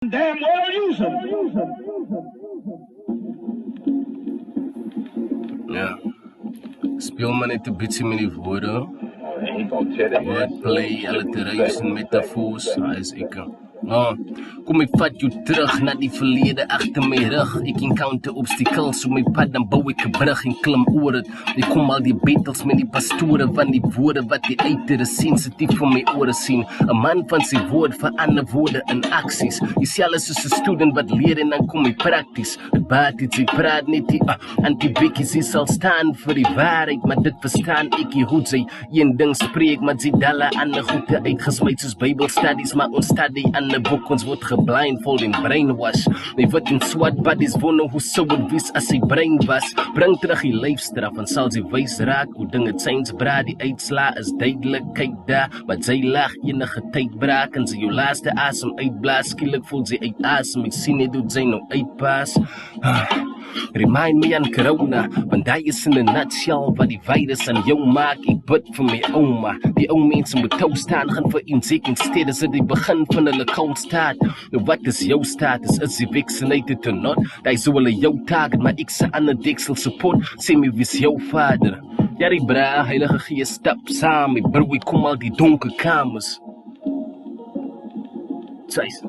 Damn well use them. Ja. Speel maar net 'n bietjie met die woorde. Ain't gonna tell that Wordplay, alliteration, metafoors, hy is ek. Kom ek vat jou terug na die verlede agter my rug. Ek encounter obstacles op my pad, dan bou ek 'n brug en klim oor dit. Ek kom al die battles met die pastore van die woorde wat die uitere sensitief vir my ore sien. 'n Man van sy woord verander woorde in aksies. Jy sê alles is 'n student wat leer en dan kom hy prakties. Dit baat iets, ek praat net die anti-bikkies, sy sal staan vir die waarheid, maar dit verstaan ek nie hoe sy een ding spreek, maar sy dalle ander goede uitgesmeid soos Bible studies, maar ons study aan 'n boek, ons word geblindfold en brainwash. My word in swart buddies wonder hoe sou het wees as sy brein was. Bring terug die leefstraf en sal sy wys raak hoe dinge change braad, die uitslaa is duidelik, kyk daar, maar sy lag enige tyd braak en sy jou laaste asem uitblaas, skielik voel sy uit asem, ek sien net hoe sy nou uitpas. Remind me aan corona, want die is in 'n nutshell wat die virus aan jou maak. Ek bid vir my ouma, die ou mense moet tou staan, gaan vir inseek instead as dit die begin van hulle cold start. Nou wat is jou status, is jy vaccinated or not? Die so hulle jou target, maar ek se ander deksel support, sê my wie is jou vader? Ja die bra, heilige gees stap saam, my bro, ek kom al die donker kamers. Tjus.